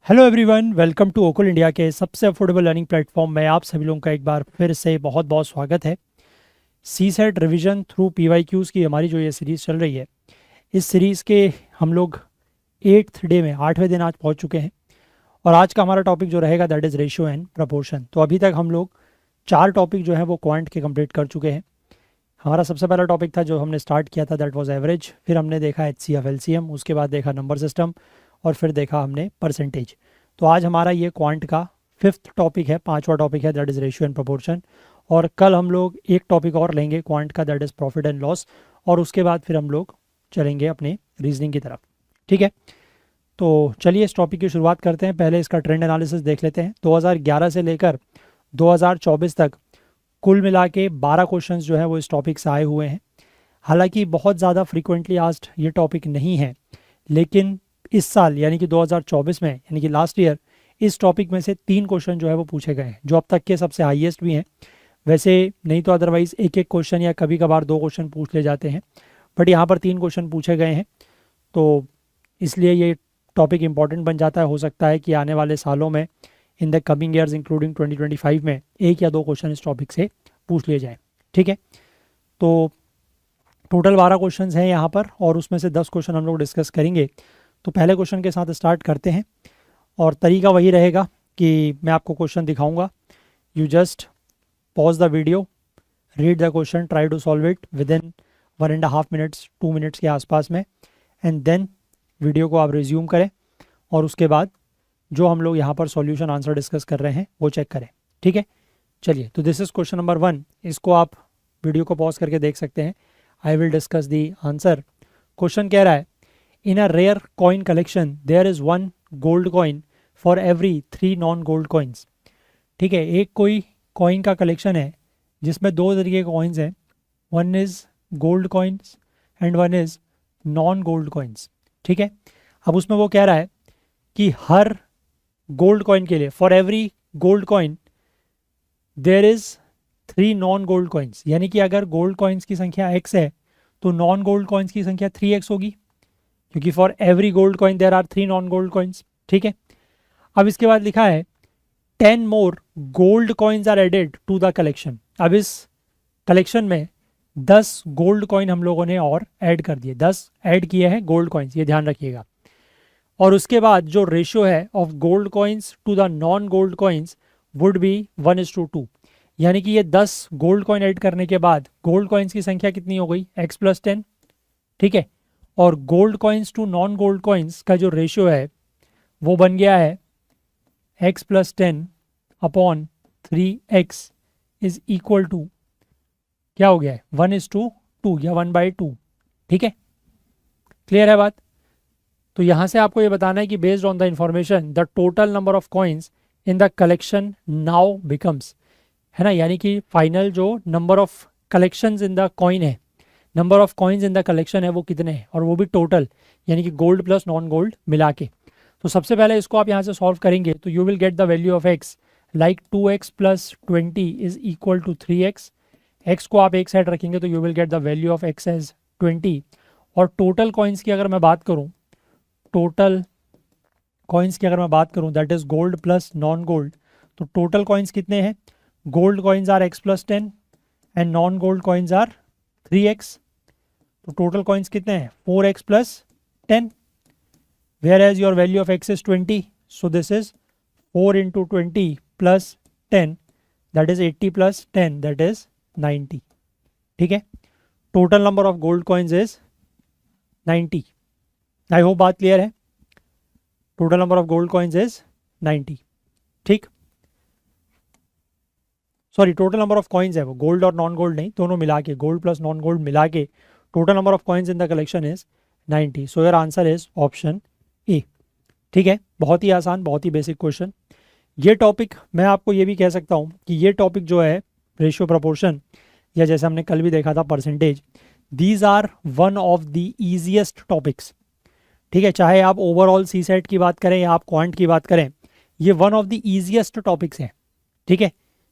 Hello everyone, welcome to Okul India के सबसे affordable learning platform में आप सभी लोगों का एक बार फिर से बहुत बहुत स्वागत है। सी सेट रिविजन थ्रू पीवाईक्यूज़ की हमारी जो ये सीरीज़ चल रही है, इस सीरीज़ के हम लोग 8th डे में 8वें दिन आज पहुंच चुके हैं। और आज का हमारा टॉपिक जो रहेगा that is ratio and proportion. तो अभी तक हम लोग 4 टॉपिक जो है वो क्वांट के कंप्लीट कर चुके हैं। हमारा सबसे पहला टॉपिक था जो हमने स्टार्ट किया था, दैट वाज एवरेज। फिर हमने देखा HCF LCM, उसके बाद देखा नंबर सिस्टम, और फिर देखा हमने परसेंटेज। तो आज हमारा ये क्वांट का 5th टॉपिक है, 5वां टॉपिक है, that is ratio and proportion. और कल हम लोग एक टॉपिक और लेंगे क्वांट का, that is profit and loss. और उसके बाद फिर हम लोग चलेंगे अपने रीजनिंग की तरफ। ठीक है, तो चलिए इस टॉपिक की शुरुआत करते हैं। पहले इसका ट्रेंड एनालिसिस देख लेते हैं। 2011 से लेकर 2024 तक कुल मिला के 12 क्वेश्चंस जो है वो इस टॉपिक से आए हुए हैं। हालांकि बहुत ज़्यादा फ्रीक्वेंटली आस्क्ड ये टॉपिक नहीं है, लेकिन इस साल यानी कि 2024 में, यानी कि लास्ट ईयर, इस टॉपिक में से 3 क्वेश्चन जो है वो पूछे गए हैं, जो अब तक के सबसे हाईएस्ट भी हैं। वैसे नहीं तो अदरवाइज एक एक क्वेश्चन या कभी कभार 2 क्वेश्चन पूछ ले जाते हैं, बट यहाँ पर 3 क्वेश्चन पूछे गए हैं। तो इसलिए ये टॉपिक इंपॉर्टेंट बन जाता है। हो सकता है कि आने वाले सालों में, in the coming years including 2025 में, 1 या 2 क्वेश्चन इस टॉपिक से पूछ लिए जाएँ। ठीक है, तो टोटल 12 क्वेश्चन हैं यहाँ पर, और उसमें से 10 क्वेश्चन हम लोग डिस्कस करेंगे। तो पहले क्वेश्चन के साथ स्टार्ट करते हैं, और तरीका वही रहेगा कि मैं आपको क्वेश्चन दिखाऊंगा, you just pause the video, read the question, try to solve it within 1.5 minutes 2 minutes के आसपास में, एंड देन वीडियो को आप रिज्यूम करें, और उसके बाद जो हम लोग यहाँ पर सॉल्यूशन आंसर डिस्कस कर रहे हैं वो चेक करें। ठीक है, चलिए, तो दिस इज क्वेश्चन नंबर 1। इसको आप वीडियो को पॉज करके देख सकते हैं। I will discuss the answer. Question कह रहा है, in a rare coin collection there is 1 gold coin for every 3 non gold coins. ठीक है, एक कोई कॉइन का कलेक्शन है जिसमें 2 तरीके के कॉइन्स हैं, one is gold coins and one is non gold coins. ठीक है, अब उसमें वो कह रहा है कि हर गोल्ड कॉइन के लिए, for every gold coin there is 3 non gold coins, यानी कि अगर गोल्ड कॉइन्स की संख्या x है तो नॉन गोल्ड कॉइन्स की संख्या 3x होगी, क्योंकि for every gold coin there are 3 non gold coins. ठीक है, अब इसके बाद लिखा है 10 more gold coins are added to the collection. अब इस कलेक्शन में 10 गोल्ड कॉइन हम लोगों ने और ऐड कर दिए, 10 ऐड किए हैं गोल्ड कॉइन्स, ये ध्यान रखिएगा। और उसके बाद जो रेशियो है of gold coins to the non gold coins would be 1:2, यानी कि ये 10 गोल्ड कॉइन ऐड करने के बाद गोल्ड कॉइन्स की संख्या कितनी हो गई, x + 10। ठीक है, और gold coins to non gold coins का जो रेशियो है वो बन गया है x + 10/3x is equal to, क्या हो गया है, 1:2 या 1/2। ठीक है, क्लियर है बात। तो यहां से आपको ये बताना है कि based on the information the total number of coins in the collection now becomes, है ना, यानी कि फाइनल जो number of collections in the coin है, number of coins in the collection है वो कितने हैं, और वो भी टोटल, यानी कि गोल्ड प्लस नॉन गोल्ड मिला के। तो सबसे पहले इसको आप यहाँ से सॉल्व करेंगे तो you will get the value of x like 2x + 20 is equal to 3x। x को आप एक साइड रखेंगे तो you will get the value of x as 20। और टोटल कॉइन्स की अगर मैं बात करूँ, टोटल कॉइन्स की अगर मैं बात करूँ that is gold plus non gold, तो टोटल कॉइन्स कितने हैं, gold coins are x + 10 and non gold coins are 3x। तो टोटल कॉइन्स कितने हैं, 4x + 10, whereas your value of x is 20, so this is 4 × 20 + 10, that is 80 + 10, that is 90। ठीक है, total number of gold coins is 90। I hope बात clear है। Total number of gold coins is 90। ठीक, sorry, total number of coins है वो, gold और non gold नहीं, दोनों मिला के, गोल्ड प्लस नॉन गोल्ड मिला के total number of coins in the collection is 90। So your answer is option A. ठीक है, बहुत ही आसान, बहुत ही बेसिक क्वेश्चन। ये टॉपिक मैं आपको ये भी कह सकता हूँ कि ये टॉपिक जो है रेशियो प्रपोर्शन, या जैसे हमने कल भी देखा था percentage, these are one of the easiest topics. ठीक है, चाहे आप ओवरऑल सी सेट की बात करें या आप क्वांट की बात करें, ये one of the easiest topics हैं। ठीक है,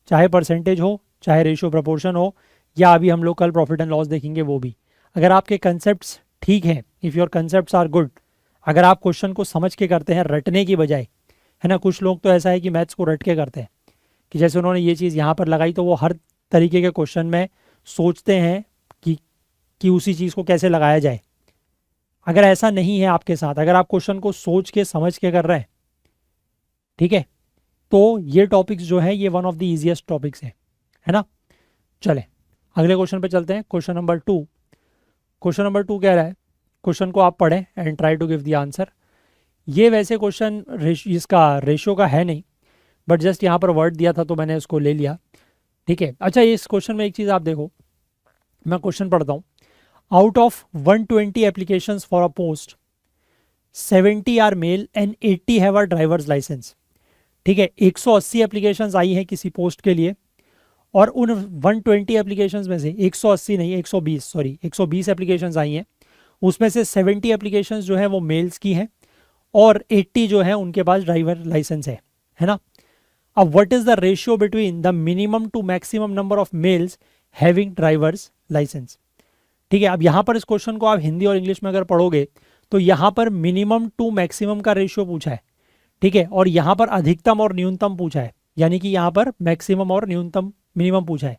चाहे परसेंटेज हो, चाहे रेशियो प्रपोर्शन हो, या अभी हम लोग कल प्रॉफिट एंड लॉस देखेंगे वो भी। अगर आपके कंसेप्ट्स ठीक हैं, if your concepts are good, अगर आप क्वेश्चन को समझ के करते हैं रटने की बजाय, है ना। कुछ लोग तो ऐसा है कि मैथ्स को रट के करते हैं, कि जैसे उन्होंने ये चीज़ यहाँ पर लगाई तो वो हर तरीके के क्वेश्चन में सोचते हैं कि उसी चीज़ को कैसे लगाया जाए। अगर ऐसा नहीं है आपके साथ, अगर आप क्वेश्चन को सोच के समझ के कर रहे हैं, ठीक है, तो ये टॉपिक्स जो है ये one of the easiest topics है ना। चले अगले क्वेश्चन पे चलते हैं। Question number 2। क्वेश्चन नंबर 2 कह रहा है, क्वेश्चन को आप पढ़ें and try to give the answer. ये वैसे क्वेश्चन इसका रेशियो का है नहीं, बट जस्ट यहाँ पर वर्ड दिया था तो मैंने उसको ले लिया, ठीक है। अच्छा, इस क्वेश्चन में एक चीज़ आप देखो, मैं क्वेश्चन पढ़ता हूँ। Out of 120 applications for a post 70 are male and 80 have a driver's licence. ठीक है, 180 एप्लीकेशंस आई है किसी पोस्ट के लिए, और उन 120 एप्लीकेशंस में से 180 नहीं 120 सॉरी 120 एप्लीकेशंस आई हैं, उसमें से 70 एप्लीकेशंस जो है वो मेल्स की हैं और 80 जो है उनके पास ड्राइवर लाइसेंस है ना। अब what is the ratio between the minimum to maximum number of males having driver's licence. ठीक है, अब यहाँ पर इस क्वेश्चन को आप हिंदी और इंग्लिश में अगर पढ़ोगे तो यहाँ पर मिनिमम टू मैक्सिमम का रेशियो पूछा है, ठीक है, और यहाँ पर अधिकतम और न्यूनतम पूछा है, यानी कि यहाँ पर मैक्सिमम और न्यूनतम मिनिमम पूछा है,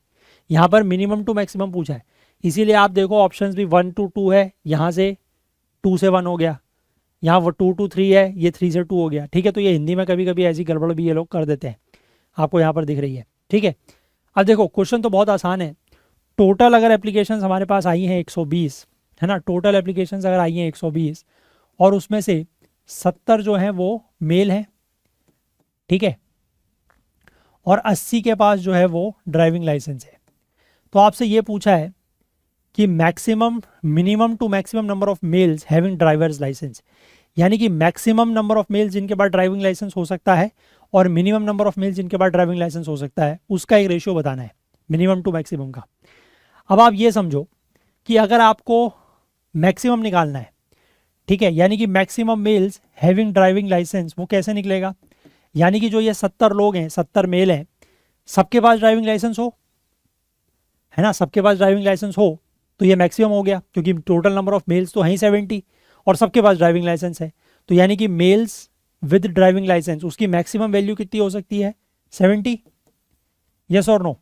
यहाँ पर मिनिमम टू मैक्सिमम पूछा है। इसीलिए आप देखो ऑप्शंस भी 1 to 2 है, यहाँ से 2 से 1 हो गया, यहाँ वो 2 to 3 है, ये 3 से 2 हो गया, ठीक है। तो ये हिंदी में कभी कभी ऐसी गड़बड़ भी ये लोग कर देते हैं, आपको यहाँ पर दिख रही है, ठीक है। अब देखो क्वेश्चन तो बहुत आसान है। टोटल अगर एप्लीकेशंस हमारे पास आई हैं 120, है ना, टोटल एप्लीकेशंस अगर आई हैं 120 और उसमें से 70 जो है वो मेल है, ठीक है, और 80 के पास जो है वो ड्राइविंग लाइसेंस है। तो आपसे ये पूछा है कि maximum minimum to maximum number of males having driver's licence, यानी कि मैक्सिमम नंबर ऑफ मेल्स जिनके पास ड्राइविंग लाइसेंस हो सकता है और मिनिमम नंबर ऑफ मेल्स जिनके पास ड्राइविंग लाइसेंस हो सकता है, उसका एक रेशियो बताना है मिनिमम टू मैक्सिमम का। अब आप ये समझो कि अगर आपको मैक्सिमम निकालना है, ठीक है, यानी कि maximum males having driving licence, वो कैसे निकलेगा, यानी कि जो ये 70 लोग हैं, 70 मेल हैं, सबके पास ड्राइविंग लाइसेंस हो, है ना, सबके पास ड्राइविंग लाइसेंस हो तो ये मैक्सिमम हो गया, क्योंकि टोटल नंबर ऑफ मेल्स तो हैं 70 और सबके पास ड्राइविंग लाइसेंस है। तो यानी कि मेल्स विद ड्राइविंग लाइसेंस उसकी मैक्सिमम वैल्यू कितनी हो सकती है 70, यस और नो।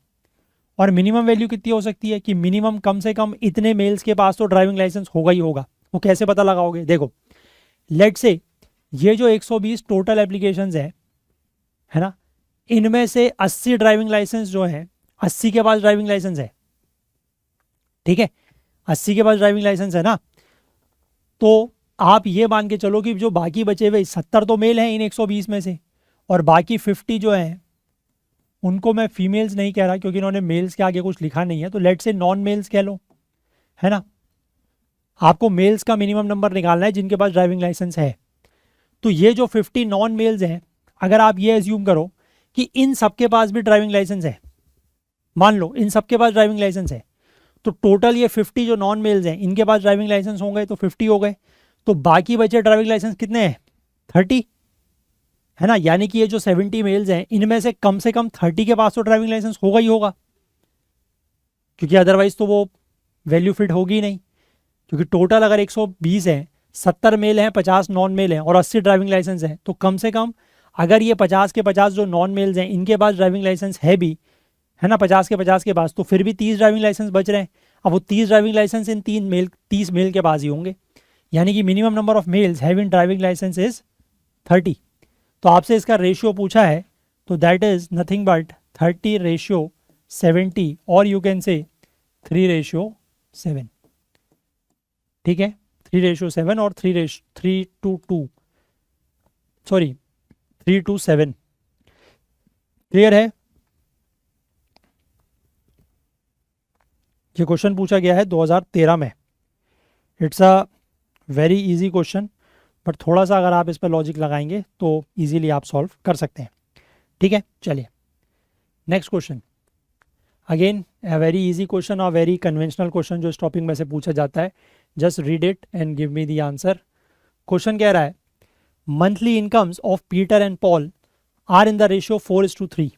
और मिनिमम वैल्यू कितनी हो सकती है कि मिनिमम कम से कम इतने मेल्स के पास तो ड्राइविंग लाइसेंस होगा ही होगा। वो कैसे पता लगाओगे, देखो लेट से ये जो 120 टोटल एप्लीकेशंस है ना, इनमें से 80 ड्राइविंग लाइसेंस जो है, 80 के पास ड्राइविंग लाइसेंस है, ठीक है, 80 के पास ड्राइविंग लाइसेंस है ना। तो आप ये मान के चलो कि जो बाकी बचे हुए 70 तो मेल हैं इन 120 में से, और बाकी 50 जो हैं उनको मैं फीमेल्स नहीं कह रहा क्योंकि इन्होंने मेल्स के आगे कुछ लिखा नहीं है, तो लेट से नॉन मेल्स कह लो, है ना। आपको मेल्स का मिनिमम नंबर निकालना है जिनके पास ड्राइविंग लाइसेंस है। तो ये जो 50 नॉन मेल्स हैं, अगर आप ये एज्यूम करो कि इन सबके पास भी ड्राइविंग लाइसेंस है, मान लो इन सबके पास ड्राइविंग लाइसेंस है, तो टोटल ये 50 जो नॉन मेल्स हैं इनके पास ड्राइविंग लाइसेंस होंगे तो 50 हो गए, तो बाकी बचे ड्राइविंग लाइसेंस कितने हैं 30, है ना। यानी कि ये जो 70 मेल्स हैं इनमें से कम 30 के पास तो ड्राइविंग लाइसेंस होगा ही होगा, क्योंकि अदरवाइज तो वो वैल्यू फिट होगी ही नहीं। क्योंकि टोटल अगर 120 है, 70 मेल हैं, 50 नॉन मेल हैं और 80 ड्राइविंग लाइसेंस है, तो कम से कम अगर ये 50 के 50 जो नॉन मेल्स हैं इनके पास ड्राइविंग लाइसेंस है भी, है ना, 50 के 50 के पास, तो फिर भी 30 ड्राइविंग लाइसेंस बच रहे हैं। अब वो 30 ड्राइविंग लाइसेंस इन 30 मेल के पास ही होंगे, यानी कि minimum number of males having driving licence is 30। तो आपसे इसका रेशियो पूछा है, तो दैट इज नथिंग बट 30:70, और यू कैन से 3:7, ठीक है, 3:7 और 3:2, सॉरी 3:7। क्लियर है। ये क्वेश्चन पूछा गया है 2013 में। It's a very easy question, but थोड़ा सा अगर आप इस पर लॉजिक लगाएंगे तो इजीली आप सॉल्व कर सकते हैं, ठीक है। चलिए next question, again a very easy question और वेरी कन्वेंशनल क्वेश्चन जो इस टॉपिक में से पूछा जाता है। Just read it and give me the answer. Question कह रहा है monthly incomes of Peter and Paul are in the ratio 4:3,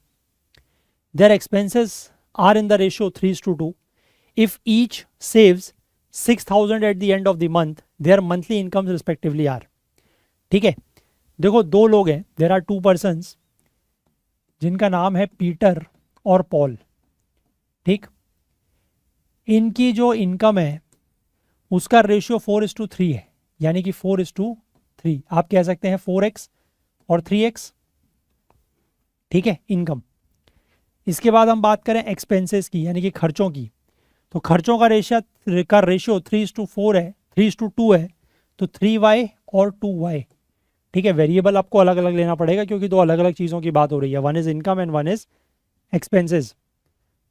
their expenses are in the ratio 3:2। If each saves 6,000 at the end of the month, their monthly incomes respectively are. ठीक है, देखो दो लोग हैं, there are to persons जिनका नाम है Peter और पॉल, ठीक। इनकी जो इनकम है उसका रेशियो 4:3 है, यानी कि 4:3। आप कह सकते हैं 4x और 3x, ठीक है, इनकम। इसके बाद हम बात करें एक्सपेंसेस की, यानी कि खर्चों की, तो खर्चों का रेशियो 3:4 है, 3:2 है, तो 3y और 2y, ठीक है। वेरिएबल आपको अलग अलग लेना पड़ेगा क्योंकि दो अलग अलग चीज़ों की बात हो रही है, one is income and one is expenses,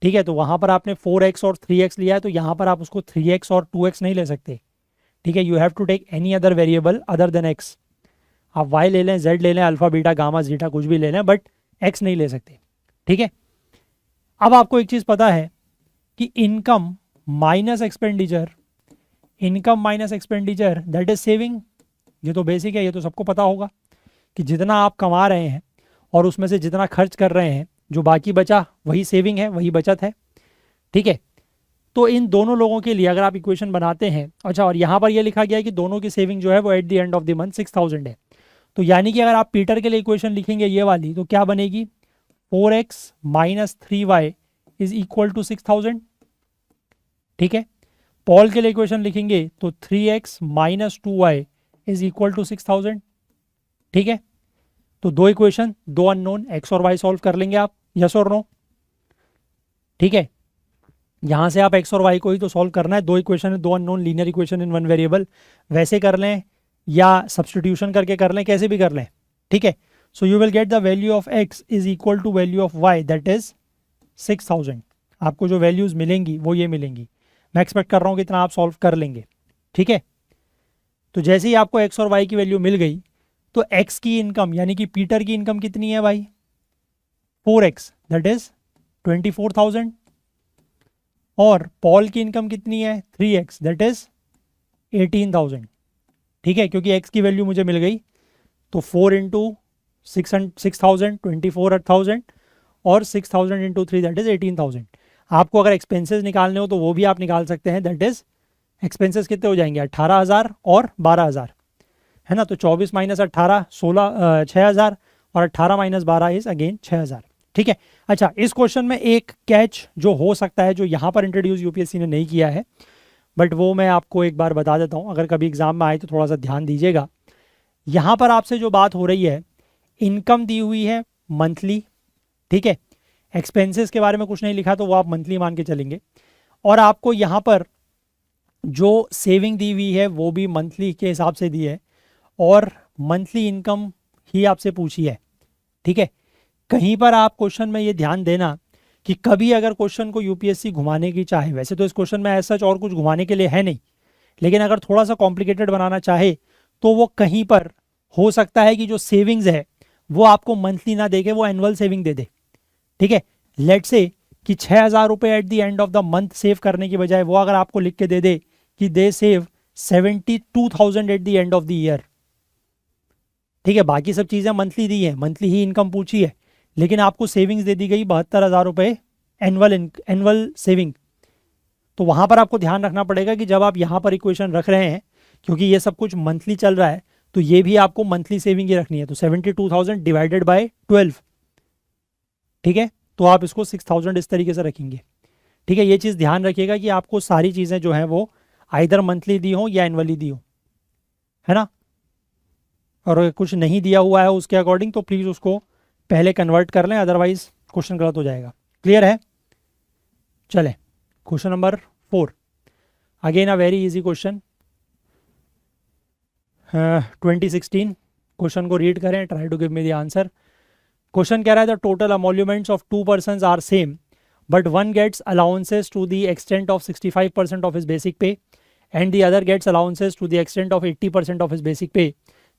ठीक है। तो वहाँ पर आपने 4x और 3x लिया है, तो यहाँ पर आप उसको 3x और 2x नहीं ले सकते, ठीक है। You have to take any other variable other than x। आप y ले लें, z ले लें, अल्फा बीटा गामा जीटा कुछ भी ले लें, बट x नहीं ले सकते, ठीक है। अब आपको एक चीज़ पता है कि income minus expenditure, income minus expenditure that is saving. ये तो बेसिक है, ये तो सबको पता होगा कि जितना आप कमा रहे हैं और उसमें से जितना खर्च कर रहे हैं, जो बाकी बचा वही सेविंग है, वही बचत है, ठीक है। तो इन दोनों लोगों के लिए अगर आप इक्वेशन बनाते हैं, अच्छा, और यहाँ पर ये लिखा गया है कि दोनों की सेविंग जो है वो eight the end of the month 6,000 है। तो यानी कि अगर आप पीटर के लिए इक्वेशन लिखेंगे ये वाली, तो क्या बनेगी, 4x minus 3y is equal to 6,000, ठीक है। पॉल के लिए इक्वेशन लिखेंगे तो 3x minus 2y is equal to 6,000, ठीक है। तो दो इक्वेशन, दो अननोन x और y सॉल्व कर लेंगे आप, यस और नो, ठीक है। यहां से आप x और y को ही तो सॉल्व करना है, दो इक्वेशन है, दो unknown, linear equation in one variable, वैसे कर लें या सब्सटीट्यूशन करके कर लें, कैसे भी कर लें, ठीक है। So you will get the value of x is equal to value of y that is 6,000। आपको जो वैल्यूज मिलेंगी वो ये मिलेंगी। मैं एक्सपेक्ट कर रहा हूँ कि इतना आप सॉल्व कर लेंगे, ठीक है। तो जैसे ही आपको x और y की वैल्यू मिल गई, तो x की इनकम यानी कि पीटर की इनकम कितनी है भाई, 4x दैट इज 24,000, और पॉल की इनकम कितनी है 3x दैट इज 18,000, ठीक है। क्योंकि x की वैल्यू मुझे मिल गई, तो 4 इंटू 6,000 24,000 और 6,000 इंटू 3 दैट इज 18,000। आपको अगर एक्सपेंसेस निकालने हो तो वो भी आप निकाल सकते हैं, दैट इज एक्सपेंसेस कितने हो जाएंगे 18,000 और 12,000, है ना। तो 24 माइनस 18 6,000 और 18 माइनस 12 इज अगेन 6,000, ठीक है। अच्छा, इस क्वेश्चन में एक कैच जो हो सकता है, जो यहाँ पर इंट्रोड्यूस यूपीएससी ने नहीं किया है, बट वो मैं आपको एक बार बता देता हूँ, अगर कभी एग्जाम में आए तो थोड़ा सा ध्यान दीजिएगा। यहाँ पर आपसे जो बात हो रही है, इनकम दी हुई है मंथली, ठीक है। एक्सपेंसेस के बारे में कुछ नहीं लिखा, तो वो आप मंथली मान के चलेंगे, और आपको यहाँ पर जो सेविंग दी हुई है वो भी मंथली के हिसाब से दी है, और मंथली इनकम ही आपसे पूछी है, ठीक है। कहीं पर आप क्वेश्चन में ये ध्यान देना कि कभी अगर क्वेश्चन को यूपीएससी घुमाने की चाहे, वैसे तो इस क्वेश्चन में ऐसा और कुछ घुमाने के लिए है नहीं, लेकिन अगर थोड़ा सा कॉम्प्लिकेटेड बनाना चाहे तो वो कहीं पर हो सकता है कि जो सेविंग्स है वो आपको मंथली ना देके वो एनुअल सेविंग दे दे, ठीक है। लेट से कि 6,000 रुपये eight the end of the month save करने की बजाय वो अगर आपको लिख के दे दे कि they save 72,000 at the end of the year, ठीक है। बाकी सब चीज़ें मंथली दी है, मंथली ही इनकम पूछी है, लेकिन आपको सेविंग्स दे दी गई 72,000 रुपये एनुअल सेविंग। तो वहाँ पर आपको ध्यान रखना पड़ेगा कि जब आप यहाँ पर इक्वेशन रख रहे हैं, क्योंकि ये सब कुछ मंथली चल रहा है, तो ये भी आपको मंथली सेविंग ही रखनी है। तो 72,000 डिवाइडेड बाय 12, ठीक है। तो आप इसको 6,000 इस तरीके से रखेंगे, ठीक है। ये चीज़ ध्यान रखिएगा कि आपको सारी चीज़ें जो हैं वो आइदर मंथली दी हो या एनुअली दी हो, है ना। और अगर कुछ नहीं दिया हुआ है उसके अकॉर्डिंग तो प्लीज़ उसको पहले कन्वर्ट कर लें, अदरवाइज क्वेश्चन गलत हो जाएगा। क्लियर है। चले question number 4, again a very easy question, 2016। Question को रीड करें, try to give me the answer. Question कह रहा है the total emoluments of two persons are same, but one gets allowances to the extent of 65% of his basic pay and the other gets allowances to the extent of 80% of his basic pay.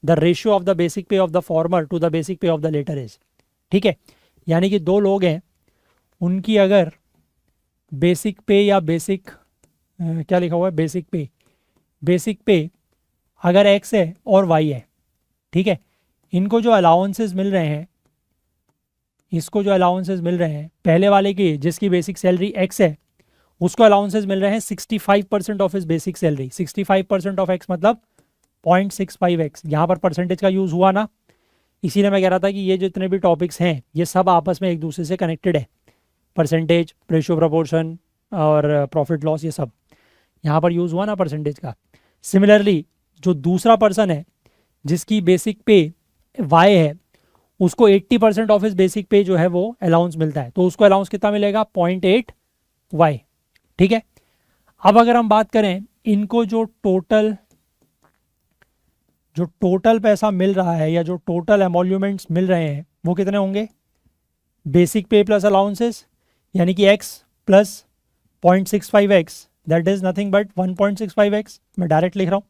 The ratio of the basic pay of the former to the basic pay of the letter is, ठीक है। यानी कि दो लोग हैं, उनकी अगर basic पे या बेसिक क्या लिखा हुआ है, बेसिक पे अगर x है और y है, ठीक है। इनको जो अलाउंसेस मिल रहे हैं, इसको जो अलाउंसेस मिल रहे हैं, पहले वाले की जिसकी बेसिक सैलरी x है उसको अलाउंसेस मिल रहे हैं 65% of his basic salary. 65% of x मतलब 0.65x, यहाँ पर परसेंटेज का यूज़ हुआ ना, इसीलिए मैं कह रहा था कि ये जितने भी टॉपिक्स हैं ये सब आपस में एक दूसरे से कनेक्टेड है। परसेंटेज, रेशियो प्रोपोर्शन और प्रॉफिट लॉस, ये सब यहाँ पर यूज़ हुआ ना परसेंटेज का। सिमिलरली जो दूसरा पर्सन है जिसकी बेसिक पे वाई है, उसको 80% ऑफ इस बेसिक पे जो है वो अलाउंस मिलता है, तो उसको अलाउंस कितना मिलेगा? 0.8 वाई। ठीक है। अब अगर हम बात करें इनको जो टोटल पैसा मिल रहा है या जो टोटल एमोल्यूमेंट्स मिल रहे हैं वो कितने होंगे? बेसिक पे प्लस अलाउंसेस, यानी कि x plus 0.65x, that is nothing but 1.65x। मैं डायरेक्ट लिख रहा हूँ।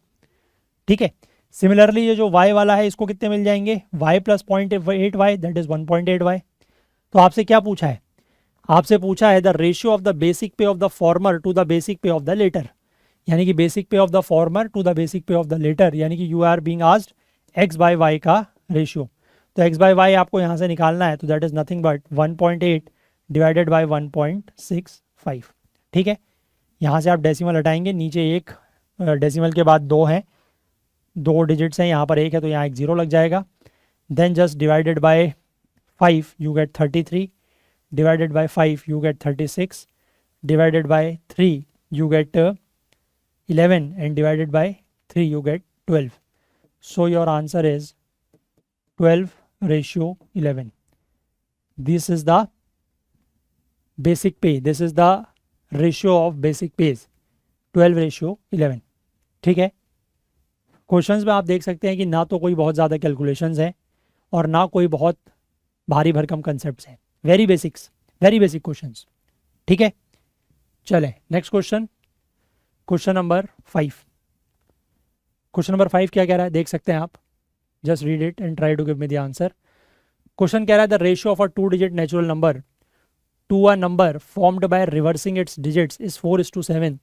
ठीक है। सिमिलरली ये जो y वाला है इसको कितने मिल जाएंगे? y plus 0.8y, that is 1.8y। तो आपसे क्या पूछा है? आपसे पूछा है the ratio of the basic pay of the former to the basic pay of the latter, यानी कि basic pay of the former to the basic pay of the latter, यानी कि you are being asked x by y का ratio. तो x by y आपको यहाँ से निकालना है, तो that is nothing but 1.8 divided by 1.65। ठीक है। यहाँ से आप डेसिमल हटाएंगे, नीचे एक डेसिमल के बाद दो हैं, दो डिजिट्स हैं, यहाँ पर एक है तो यहाँ एक जीरो लग जाएगा। Then just divided by 5 you get 33, divided by 5 you get 36, divided by 3 you get 11, and divided by 3 you get 12. So your answer is 12:11. This is the basic pay. This is the ratio of basic pays, 12:11. ठीक है। Questions में आप देख सकते हैं कि ना तो कोई बहुत ज़्यादा कैलकुलेशंस हैं और ना कोई बहुत भारी भरकम कंसेप्ट्स हैं। Very basic questions. ठीक है। चले next question, question number 5। Question number 5 क्या कह रहा है देख सकते हैं आप। Just read it and try to give me the answer. Question कह रहा है the ratio of a 2 digit natural number to a number formed by reversing its digits is 4:7।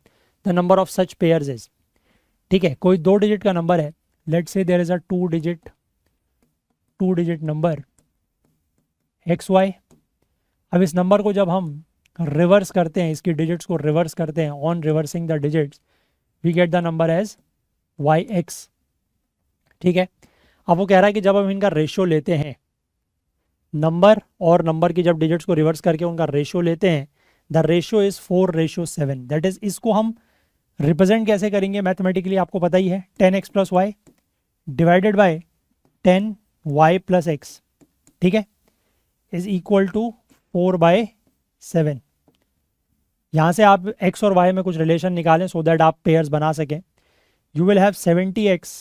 The number of such pairs is. ठीक है। कोई 2 digit का number है, let's say there is a 2 digit number XY। अब इस number को जब हम रिवर्स करते हैं, इसकी डिजिट्स को रिवर्स करते हैं, on reversing the digits we get the number as YX। ठीक है। अब वो कह रहा है कि जब हम इनका रेशियो लेते हैं, नंबर और नंबर की जब डिजिट्स को रिवर्स करके उनका रेशियो लेते हैं, the ratio is 4:7। That is, इसको हम रिप्रेजेंट कैसे करेंगे मैथमेटिकली आपको पता ही है, 10x plus y divided by 10y plus x। ठीक है। Is equal to 4/7। यहाँ से आप x और y में कुछ रिलेशन निकालें सो दैट आप पेयर्स बना सकें। You will have 70x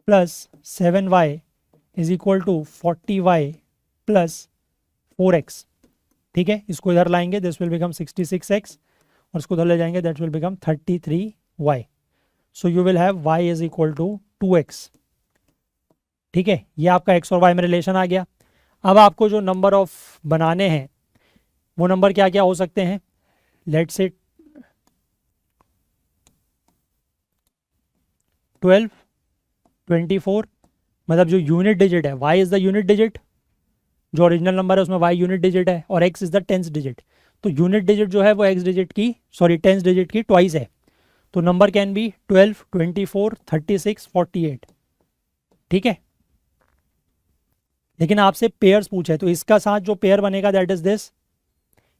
plus 7y is equal to 40y plus 4x। ठीक है। इसको इधर लाएंगे, दिस विल बिकम 66x, और इसको उधर ले जाएंगे, that will become 33y। So you will have y is equal to 2x। ठीक है। ये आपका x और y में रिलेशन आ गया। अब आपको जो नंबर ऑफ बनाने हैं वो नंबर क्या क्या हो सकते हैं? लेट्स से 12, 24, मतलब जो यूनिट डिजिट है y is the unit digit, जो ओरिजिनल नंबर है उसमें y यूनिट डिजिट है, और x is the tenth digit. तो यूनिट डिजिट जो है वो x डिजिट की, सॉरी टेंथ डिजिट की ट्वाइस है। तो नंबर कैन बी 12, 24, 36, 48। ठीक है। लेकिन आपसे पेयर्स पूछे, तो इसका साथ जो पेयर बनेगा दैट इज दिस,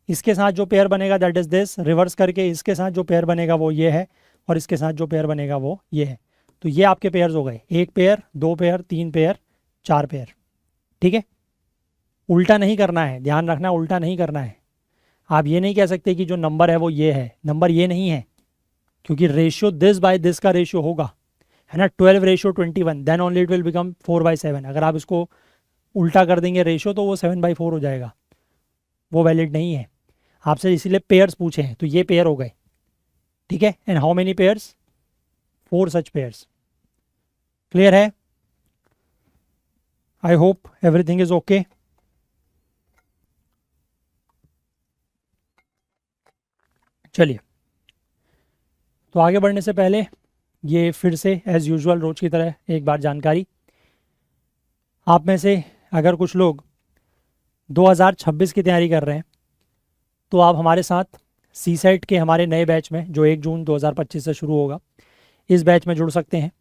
इसके साथ जो पेयर बनेगा दैट इज दिस, रिवर्स करके इसके साथ जो पेयर बनेगा वो ये है, और इसके साथ जो पेयर बनेगा वो ये है। तो ये आपके पेयर्स हो गए, 1 पेयर, 2 पेयर, 3 पेयर, 4 पेयर। ठीक है। उल्टा नहीं करना है, ध्यान रखना, उल्टा नहीं करना है। आप ये नहीं कह सकते कि जो नंबर है वो ये है, नंबर ये नहीं है, क्योंकि रेशियो दिस बाय दिस का रेशियो होगा, है ना, 12:21, then only it will become 4/7। अगर आप इसको उल्टा कर देंगे रेशियो तो वो 7/4 हो जाएगा, वो वैलिड नहीं है। आपसे इसीलिए पेयर्स पूछे हैं, तो ये पेयर हो गए। ठीक है। And how many pairs? 4 such pairs. Clear है? I hope everything is okay. चलिए, तो आगे बढ़ने से पहले ये फिर से एज यूजुअल रोज की तरह एक बार जानकारी। आप में से अगर कुछ लोग 2026 की तैयारी कर रहे हैं तो आप हमारे साथ सीसेट के हमारे नए बैच में, जो 1 जून 2025 से शुरू होगा, इस बैच में जुड़ सकते हैं।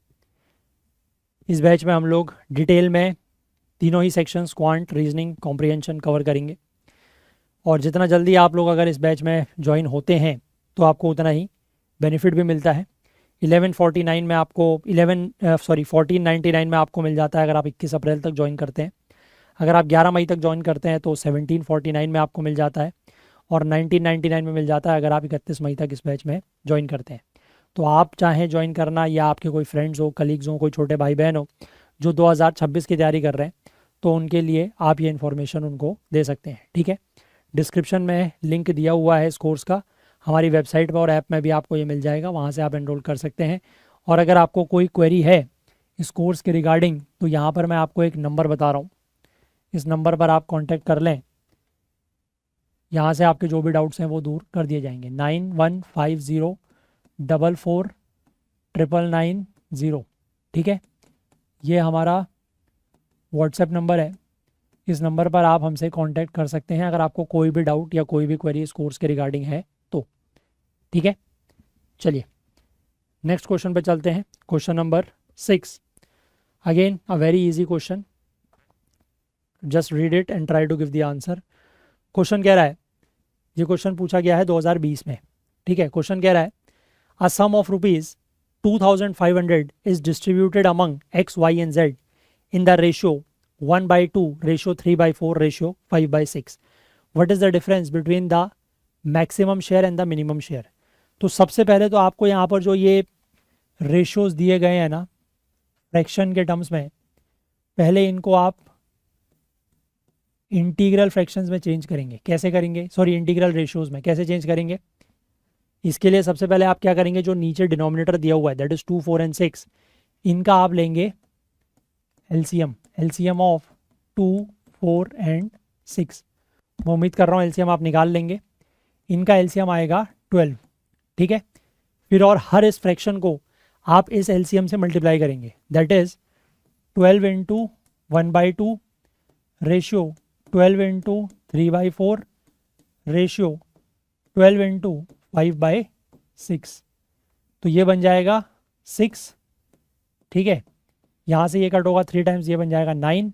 इस बैच में हम लोग डिटेल में तीनों ही sections quant, reasoning, comprehension cover करेंगे। और जितना जल्दी आप लोग अगर इस बैच में ज्वाइन होते हैं तो आपको उतना ही बेनिफिट भी मिलता है। 1149 में आपको 1499 में आपको मिल जाता है अगर आप 21 अप्रैल तक ज्वाइन करते हैं। अगर आप 11 मई तक ज्वाइन करते हैं तो 1749 में आपको मिल जाता है, और 1999 में मिल जाता है अगर आप 31 मई तक इस बैच में ज्वाइन करते हैं। तो आप चाहें ज्वाइन करना, या आपके कोई फ्रेंड्स हो, कलीग्स हो, कोई छोटे भाई बहन हो जो 2026 की तैयारी कर रहे हैं, तो उनके लिए आप ये इन्फॉर्मेशन उनको दे सकते हैं। ठीक है, डिस्क्रिप्शन में लिंक दिया हुआ है इस कोर्स का, हमारी वेबसाइट पर और ऐप में भी आपको ये मिल जाएगा, वहाँ से आप एनरोल कर सकते हैं। और अगर आपको कोई क्वेरी है इस कोर्स के रिगार्डिंग, तो यहाँ पर मैं आपको एक नंबर बता रहा हूँ, इस नंबर पर आप कांटेक्ट कर लें। यहाँ से आपके जो भी डाउट्स हैं वो दूर कर दिए जाएंगे। 9150449990। ठीक है, ये हमारा व्हाट्सएप नंबर है, इस नंबर पर आप हमसे कांटेक्ट कर सकते हैं अगर आपको कोई भी डाउट या कोई भी क्वेरी इस कोर्स के रिगार्डिंग है तो। ठीक है, चलिए नेक्स्ट क्वेश्चन पे चलते हैं। Question number 6, again a very easy question, just read it and try to give the answer. Question कह रहा है, ये क्वेश्चन पूछा गया है 2020 में। ठीक है, क्वेश्चन कह रहा है a sum of rupees 2500 is distributed among x, y and z in the ratio 1/2, ratio 3/4, ratio 5/6। What is the difference between the maximum share and the minimum share. तो सबसे पहले तो आपको यहाँ पर जो ये रेशियोज दिए गए हैं ना फ्रैक्शन के टर्म्स में, पहले इनको आप इंटीग्रल फ्रैक्शंस में चेंज करेंगे। कैसे करेंगे, सॉरी इंटीग्रल रेशियोज में कैसे चेंज करेंगे। इसके लिए सबसे पहले आप क्या करेंगे, जो नीचे डिनोमिनेटर दिया हुआ है दैट इज 2, 4 एंड 6, इनका आप लेंगे एलसीएम, एलसीएम ऑफ 2, 4 एंड 6। मैं उम्मीद कर रहा हूँ एलसीएम आप निकाल लेंगे। इनका एलसीएम आएगा 12। ठीक है, फिर और हर इस फ्रैक्शन को आप इस एलसीएम से मल्टीप्लाई करेंगे, that is 12 into 1/2 ratio 12 into 3/4 ratio 12 into 5/6। तो ये बन जाएगा 6। ठीक है, यहाँ से ये कट होगा 3 टाइम्स, ये बन जाएगा 9,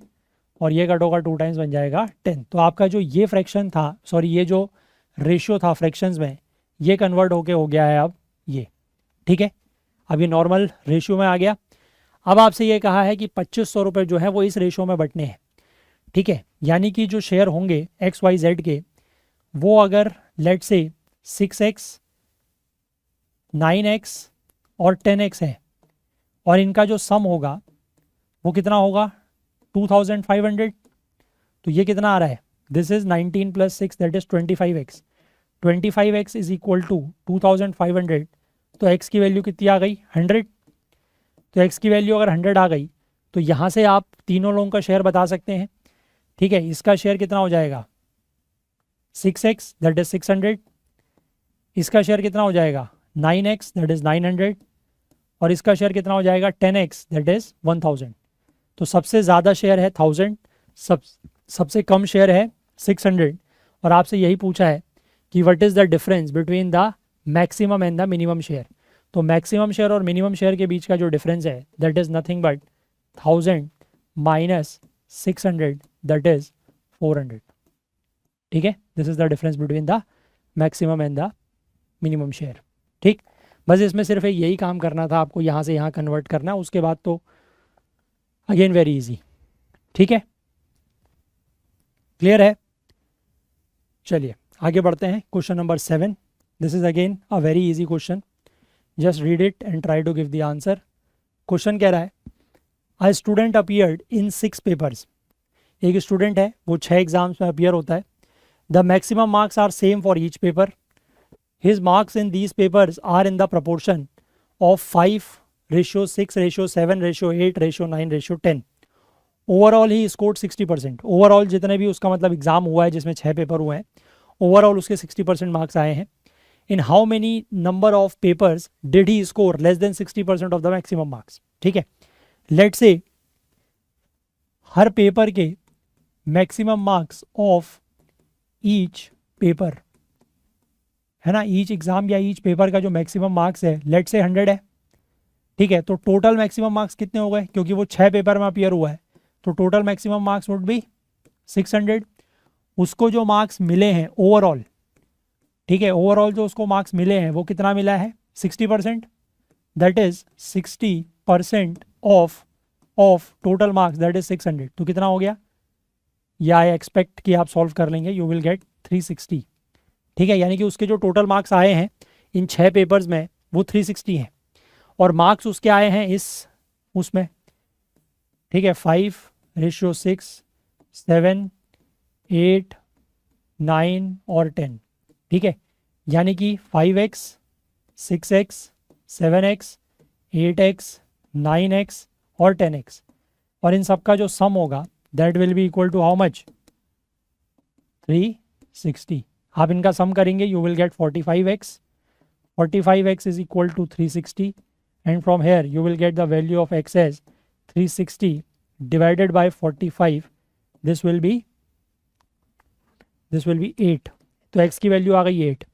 और ये कट होगा 2 टाइम्स, बन जाएगा 10। तो आपका जो ये फ्रैक्शन था, सॉरी ये जो रेशियो था फ्रैक्शंस में, ये कन्वर्ट होके हो गया है अब ये। ठीक है, अब ये नॉर्मल रेशियो में आ गया। अब आपसे ये कहा है कि 2500 रुपये जो है वो इस रेशियो में बंटने हैं। ठीक है, यानी कि जो शेयर होंगे एक्स, वाई, जेड के, वो अगर लेट से 6x, 9x और 10x है, और इनका जो सम होगा वो कितना होगा 2500। तो ये कितना आ रहा है, this is 19 + 6 that is 25x। 25x is equal to 2500। तो x की वैल्यू कितनी आ गई 100। तो x की वैल्यू अगर 100 आ गई तो यहाँ से आप तीनों लोगों का शेयर बता सकते हैं। ठीक है, इसका शेयर कितना हो जाएगा 6x दैट इज 600, इसका शेयर कितना हो जाएगा 9x दैट इज 900, और इसका शेयर कितना हो जाएगा 10x दैट इज 1000। तो सबसे ज़्यादा शेयर है 1000, सबसे कम शेयर है 600, और आपसे यही पूछा है कि what is the difference between the maximum and the minimum share. तो मैक्सिमम शेयर और मिनिमम शेयर के बीच का जो डिफरेंस है that is nothing but 1000 minus 600 that is 400। ठीक है, this is the difference between the maximum and the minimum share. ठीक, बस इसमें सिर्फ यही काम करना था आपको, यहाँ से यहाँ कन्वर्ट करना, उसके बाद तो अगेन वेरी इजी। ठीक है, क्लियर है। चलिए आगे बढ़ते हैं। Question number 7, this is again a very easy question, just read it and try to give the answer. Question कह रहा है a student appeared in 6 papers. एक स्टूडेंट है वो 6 एग्जाम्स में अपीयर होता है। The maximum marks are same for each paper. His marks in these papers are in the proportion of 5:6, 7, 8, 9, 10। Overall he scored 60%। Overall जितने भी उसका मतलब एग्जाम हुआ है जिसमें 6 पेपर हुए हैं, ओवरऑल उसके 60% मार्क्स आए हैं। In how many number of papers did he score less than 60% of the maximum marks. ठीक है, लेट से हर पेपर के maximum marks of each paper है ना, ईच एग्जाम या ईच पेपर का जो मैक्सिमम मार्क्स है लेट से 100 है। ठीक है, तो टोटल मैक्सिमम मार्क्स कितने हो गए, क्योंकि वो 6 पेपर में अपीयर हुआ है तो total maximum marks would be 600। उसको जो मार्क्स मिले हैं ओवरऑल, ठीक है, ओवरऑल जो उसको मार्क्स मिले हैं वो कितना मिला है 60%, that is 60% of total marks that is 600। तो कितना हो गया, या आई एक्सपेक्ट कि आप सॉल्व कर लेंगे, यू विल गेट 360। ठीक है, यानी कि उसके जो टोटल मार्क्स आए हैं इन 6 पेपर्स में वो 360 हैं, और मार्क्स उसके आए हैं उसमें, ठीक है, 5:6, 7, 8, 9 और 10। ठीक है, यानी कि 5x, 6x, 7x, 8x, 9x और 10x, और इन सब का जो सम होगा that will be equal to how much 360। आप इनका सम करेंगे you will get 45x। 45x is equal to 360, and from here you will get the value of x as 360 divided by 45, this will be 8। तो x की value आ गई 8।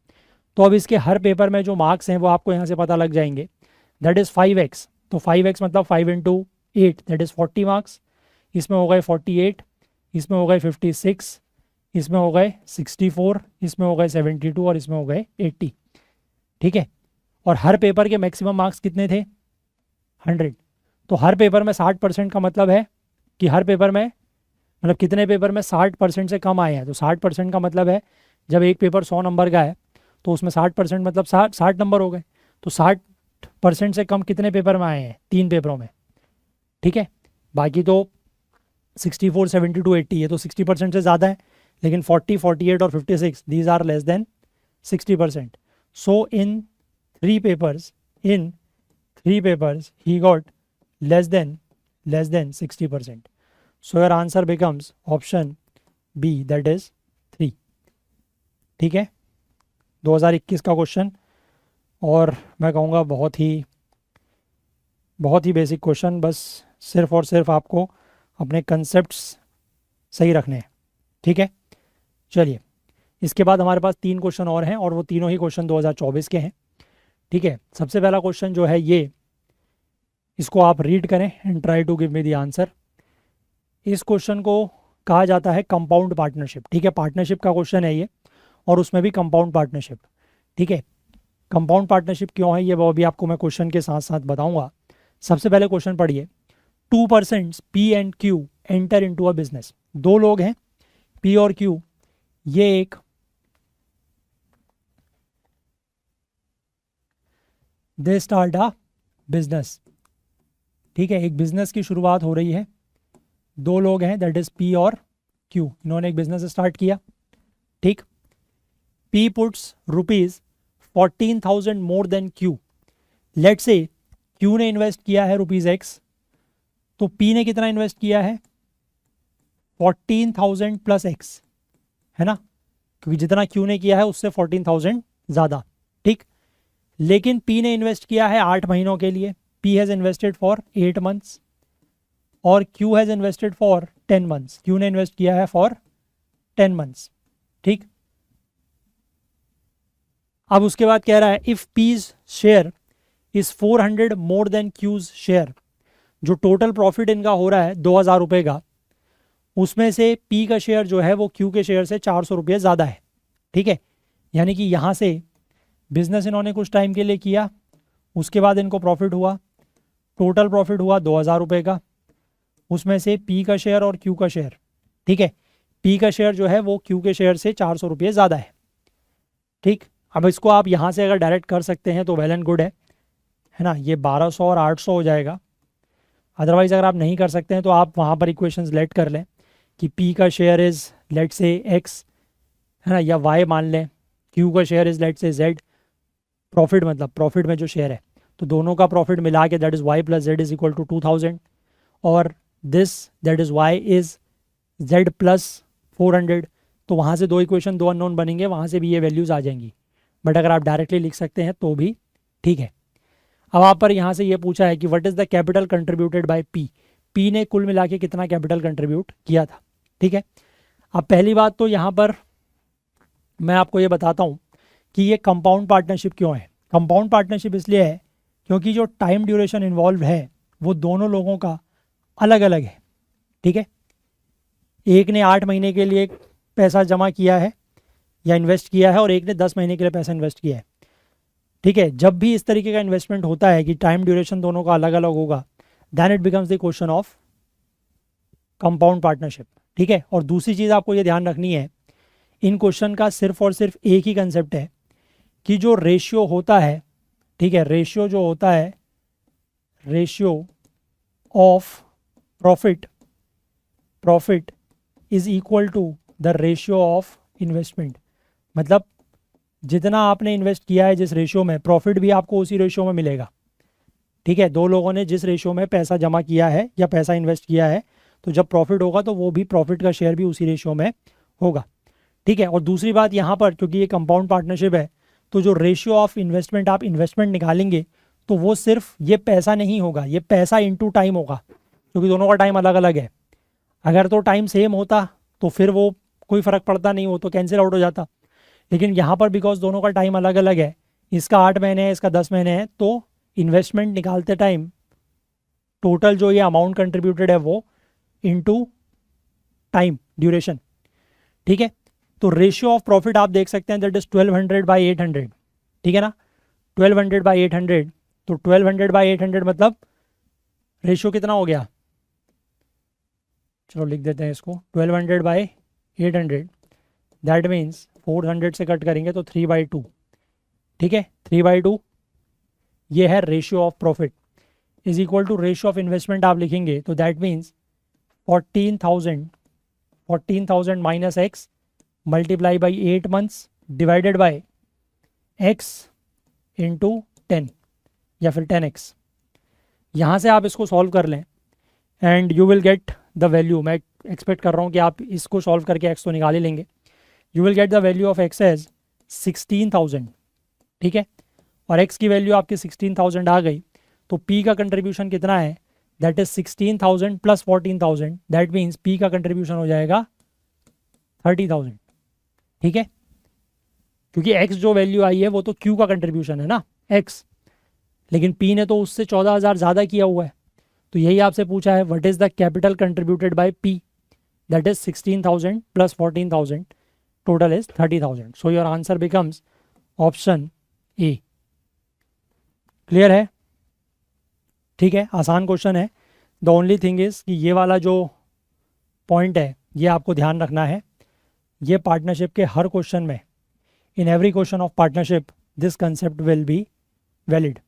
तो अब इसके हर paper में जो मार्क्स हैं वो आपको यहाँ से पता लग जाएंगे, दैट इज़ 5x। तो 5x मतलब 5 × 8 दैट इज़ 40 मार्क्स। इसमें हो गए 48, इसमें हो गए 56, इसमें हो गए 64, इसमें हो गए 72 और इसमें हो गए 80। ठीक है, और हर पेपर के मैक्सिमम मार्क्स कितने थे 100। तो हर पेपर में 60% का मतलब है कि हर पेपर में मतलब कितने पेपर में 60% से कम आए हैं। तो 60% का मतलब है जब एक पेपर 100 नंबर का है तो उसमें 60% मतलब 60 नंबर हो गए। तो 60% से कम कितने पेपर में आए हैं 3 पेपरों में। ठीक है, बाकी तो 64, 72, 80 ये तो 60% से ज़्यादा है, लेकिन 40, 48 और 56 these are less than 60%। So in three papers he got less than 60%. So your answer becomes option B, that is 3। ठीक है, 2021 का क्वेश्चन, और मैं कहूँगा बहुत ही बेसिक क्वेश्चन, बस सिर्फ और सिर्फ आपको अपने कंसेप्ट्स सही रखने हैं। ठीक है, चलिए इसके बाद हमारे पास 3 क्वेश्चन और हैं, और वो तीनों ही क्वेश्चन 2024 के हैं। ठीक है, सबसे पहला क्वेश्चन जो है ये, इसको आप रीड करें and try to give me the answer. इस क्वेश्चन को कहा जाता है कंपाउंड पार्टनरशिप। ठीक है, पार्टनरशिप का क्वेश्चन है ये, और उसमें भी कंपाउंड पार्टनरशिप। ठीक है, कंपाउंड पार्टनरशिप क्यों है ये वो भी आपको मैं क्वेश्चन के साथ साथ बताऊंगा। सबसे पहले क्वेश्चन पढ़िए, 2 persons P and Q enter into a business. 2 लोग हैं P और Q, ये एक दे स्टार्ट अ बिजनेस। ठीक है, एक बिजनेस की शुरुआत हो रही है। 2 लोग हैं दैट इज P और Q, इन्होंने एक बिजनेस स्टार्ट किया। ठीक, P puts ₹14,000 more than Q। Let say Q ने इन्वेस्ट किया है ₹X, तो P ने कितना इन्वेस्ट किया है 14,000 प्लस X, है ना, क्योंकि जितना Q ने किया है उससे 14,000 ज़्यादा। ठीक, लेकिन P ने इन्वेस्ट किया है 8 महीनों के लिए, P has invested for 8 months, और Q has invested for 10 months. Q ने इन्वेस्ट किया है फॉर 10 मंथ्स। ठीक, अब उसके बाद कह रहा है if P's share is 400 more than Q's share. जो टोटल प्रॉफिट इनका हो रहा है 2,000 रुपये का, उसमें से P का शेयर जो है वो Q के शेयर से 400 रुपये ज़्यादा है। ठीक है, यानी कि यहाँ से बिजनेस इन्होंने कुछ टाइम के लिए किया, उसके बाद इनको प्रॉफिट हुआ, टोटल प्रॉफिट हुआ 2,000 रुपये का, उसमें से P का शेयर और Q का शेयर, ठीक है, P का शेयर जो है वो Q के शेयर से 400 रुपये ज़्यादा है। ठीक, अब इसको आप यहाँ से अगर डायरेक्ट कर सकते हैं तो वेल एंड गुड है ना, ये 1200 और 800 हो जाएगा। अदरवाइज़ अगर आप नहीं कर सकते हैं तो आप वहाँ पर इक्वेशंस लेट कर लें कि P का शेयर इज़ लेट से X, है ना, या Y मान लें, Q का शेयर इज़ लेट से Z। प्रॉफिट मतलब प्रॉफिट में जो शेयर है, तो दोनों का प्रॉफिट मिला के that is Y plus Z is equal to 2000, और this that is Y is Z plus 400। तो वहाँ से 2 इक्वेशन 2 अननोन बनेंगे, वहाँ से भी ये वैल्यूज़ आ जाएंगी, बट अगर आप डायरेक्टली लिख सकते हैं तो भी ठीक है। अब आप पर यहाँ से ये पूछा है कि what is the capital contributed bye P ने कुल मिला के कितना कैपिटल कंट्रीब्यूट किया था। ठीक है, अब पहली बात तो यहाँ पर मैं आपको ये बताता हूँ कि ये कंपाउंड पार्टनरशिप क्यों है। कंपाउंड पार्टनरशिप इसलिए है क्योंकि जो टाइम ड्यूरेशन इन्वॉल्व है वो दोनों लोगों का अलग अलग है। ठीक है, एक ने 8 महीने के लिए पैसा जमा किया है या इन्वेस्ट किया है और एक ने 10 महीने के लिए पैसा इन्वेस्ट किया है। ठीक है, जब भी इस तरीके का इन्वेस्टमेंट होता है कि टाइम ड्यूरेशन दोनों का अलग अलग होगा, then it becomes the question of compound partnership. ठीक है, और दूसरी चीज़ आपको ये ध्यान रखनी है, इन क्वेश्चन का सिर्फ और सिर्फ एक ही कंसेप्ट है कि जो रेशियो होता है, ठीक है, रेशियो जो होता है, ratio of profit is equal to the ratio of investment. मतलब जितना आपने इन्वेस्ट किया है जिस रेशियो में, प्रॉफिट भी आपको उसी रेशियो में मिलेगा। ठीक है, दो लोगों ने जिस रेशियो में पैसा जमा किया है या पैसा इन्वेस्ट किया है, तो जब प्रॉफिट होगा तो वो भी प्रॉफिट का शेयर भी उसी रेशियो में होगा। ठीक है, और दूसरी बात यहाँ पर, क्योंकि ये कंपाउंड पार्टनरशिप है, तो जो रेशियो ऑफ इन्वेस्टमेंट आप इन्वेस्टमेंट निकालेंगे तो वो सिर्फ ये पैसा नहीं होगा, ये पैसा इनटू टाइम होगा, क्योंकि दोनों का टाइम अलग अलग है। अगर तो टाइम सेम होता तो फिर वो कोई फ़र्क पड़ता नहीं, वो तो कैंसिल आउट हो जाता। लेकिन यहाँ पर बिकॉज दोनों का टाइम अलग अलग है, इसका 8 महीने है, इसका 10 महीने है, तो इन्वेस्टमेंट निकालते टाइम टोटल जो ये अमाउंट कंट्रीब्यूटेड है वो इनटू टाइम ड्यूरेशन। ठीक है, तो रेशियो ऑफ प्रॉफिट आप देख सकते हैं, दैट इज 1200/800। ठीक है ना, 1200/800, तो 1200/800 मतलब रेशियो कितना हो गया, चलो लिख देते हैं इसको, 1200/800, दैट मीन्स 400 से कट करेंगे तो 3/2। ठीक है, 3/2 ये है ratio of profit is equal to ratio of investment आप लिखेंगे तो that means 14,000 minus x multiply by 8 months divided by x into 10 या फिर 10x। यहाँ से आप इसको सॉल्व कर लें and you will get the value. मैं एक्सपेक्ट कर रहा हूँ कि आप इसको सॉल्व करके x तो निकाल ही लेंगे। You will get the value of x as 16,000। ठीक है, और x की वैल्यू आपकी 16,000 आ गई, तो p का कंट्रीब्यूशन कितना है, that is 16,000 plus 14,000, that means p का कंट्रीब्यूशन हो जाएगा 30,000। ठीक है, क्योंकि x जो वैल्यू आई है वो तो q का कंट्रीब्यूशन है ना, x, लेकिन p ने तो उससे 14,000 ज़्यादा किया हुआ है। तो यही आपसे पूछा है, what is the capital contributed bye p, that is 16,000 plus 14,000, total is 30,000। So your answer becomes option A. Clear है? ठीक है, आसान क्वेश्चन है। द ओनली थिंग इज कि ये वाला जो पॉइंट है ये आपको ध्यान रखना है, ये पार्टनरशिप के हर क्वेश्चन में, in every question of partnership this concept will be valid.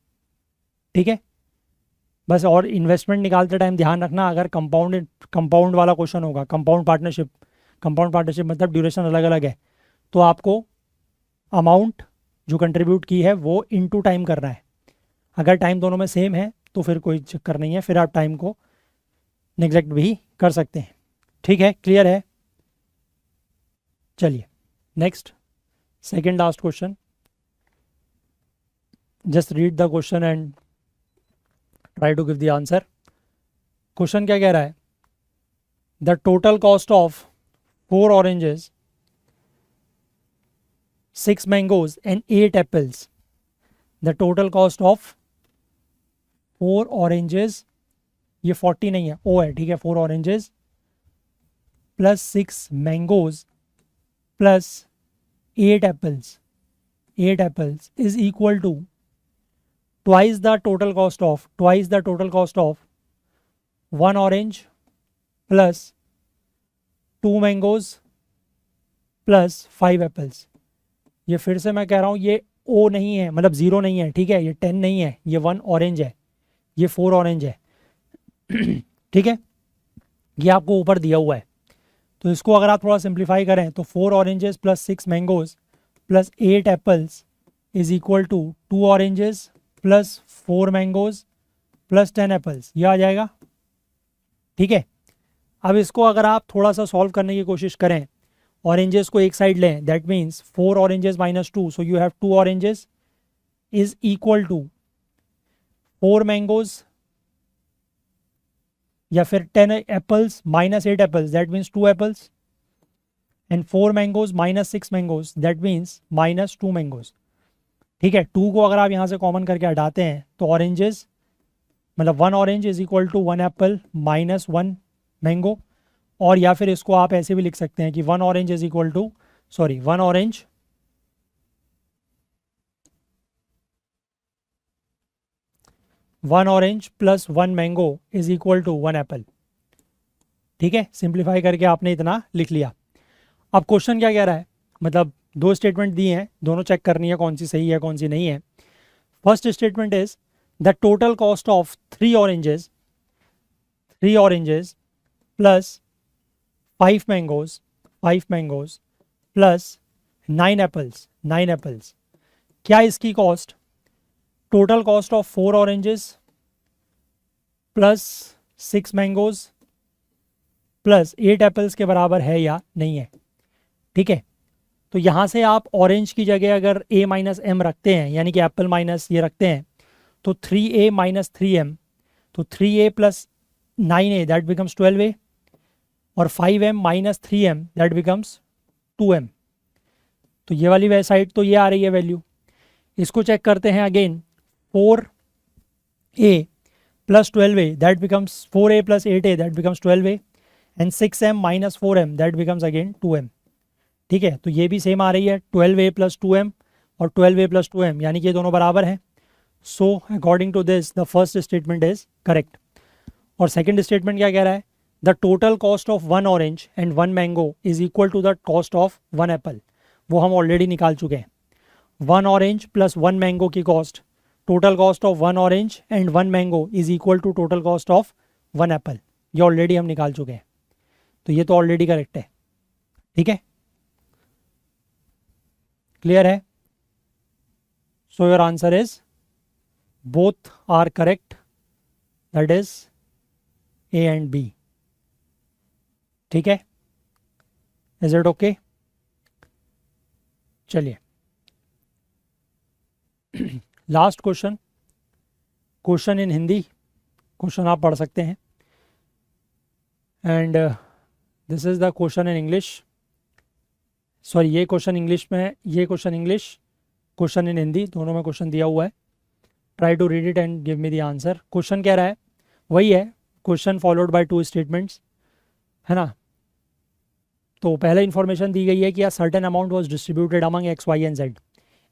ठीक है, बस और इन्वेस्टमेंट निकालते टाइम ध्यान रखना, अगर कंपाउंड वाला क्वेश्चन होगा, कंपाउंड पार्टनरशिप मतलब ड्यूरेशन अलग अलग है, तो आपको अमाउंट जो कंट्रीब्यूट की है वो इनटू टाइम करना है। अगर टाइम दोनों में सेम है तो फिर कोई चक्कर नहीं है, फिर आप टाइम को नेग्लेक्ट भी कर सकते हैं। ठीक है, क्लियर है? चलिए next, second last question. Just read the question and try to give the answer. Question क्या कह रहा है, the total cost of 4 oranges, 6 mangoes and 8 apples, the total cost of 4 oranges, ये 40 नहीं है, ओ है, ठीक है, 4 oranges plus 6 mangoes plus 8 apples is equal to twice the total cost of 1 orange plus 2 mangoes plus 5 apples। ये फिर से मैं कह रहा हूँ, ये ओ नहीं है, मतलब 0 नहीं है, ठीक है, ये 10 नहीं है, ये 1 ऑरेंज है, ये 4 ऑरेंज है। ठीक है, ये आपको ऊपर दिया हुआ है, तो इसको अगर आप थोड़ा सिंप्लीफाई करें तो 4 oranges plus 6 mangoes plus 8 apples is equal to 2 oranges plus 4 mangoes plus 10 apples, ये आ जाएगा। ठीक है, अब इसको अगर आप थोड़ा सा सॉल्व करने की कोशिश करें, ऑरेंजेस को एक साइड लें, that means 4 oranges minus 2, so you have 2 oranges is equal to 4 mangoes या फिर 10 apples minus 8 apples, that means 2 apples, and 4 mangoes minus 6 mangoes, that means minus 2 mangoes. ठीक है, 2 को अगर आप यहाँ से कॉमन करके हटाते हैं तो ऑरेंजेस, मतलब 1 orange is equal to 1 apple minus 1 mango, और या फिर इसको आप ऐसे भी लिख सकते हैं कि 1 orange is equal to, sorry 1 orange plus 1 mango is equal to 1 apple. ठीक है, सिंप्लीफाई करके आपने इतना लिख लिया। अब क्वेश्चन क्या कह रहा है, मतलब दो स्टेटमेंट दिए हैं, दोनों चेक करनी है कौन सी सही है कौन सी नहीं है। First statement is the total cost of 3 oranges plus 5 mangoes plus 9 apples. क्या इसकी cost total cost of 4 oranges plus 6 mangoes plus 8 apples के बराबर है या नहीं है। ठीक है, तो यहाँ से आप ऑरेंज की जगह अगर a माइनस एम रखते हैं, यानी कि एप्पल माइनस ये रखते हैं, तो 3a माइनस 3m, तो 3a plus 9a that becomes 12a, और 5m minus 3m that becomes 2m। तो ये वाली साइड तो ये आ रही है वैल्यू। इसको चेक करते हैं again, 4a plus 12a that becomes 4a plus 8a that becomes 12a, and 6m minus 4m that becomes again 2m। ठीक है, तो ये भी सेम आ रही है, 12a प्लस 2m और 12a प्लस 2m, यानी कि ये दोनों बराबर हैं। So according to this the first statement is correct. और सेकंड स्टेटमेंट क्या कह रहा है, the total cost of 1 orange and 1 mango is equal to the cost of 1 apple. वो हम ऑलरेडी निकाल चुके हैं। 1 ऑरेंज प्लस 1 मैंगो की cost, total cost of 1 orange and 1 mango is equal to total cost of 1 apple. ये already हम निकाल चुके हैं, तो ये तो ऑलरेडी करेक्ट है। ठीक है, क्लियर है। So your answer is both are correct, that is A and B. ठीक है, इज इट ओके। चलिए last question in Hindi, question आप पढ़ सकते हैं, and this is the question in English. Sorry, ये क्वेश्चन इंग्लिश में है, ये question English, question in Hindi, दोनों में क्वेश्चन दिया हुआ है। Try to read it and give me the answer. Question कह रहा है, वही है, क्वेश्चन फॉलोड बाय 2 स्टेटमेंट्स, है ना। तो पहले इन्फॉर्मेशन दी गई है कि certain amount was distributed among x y and z.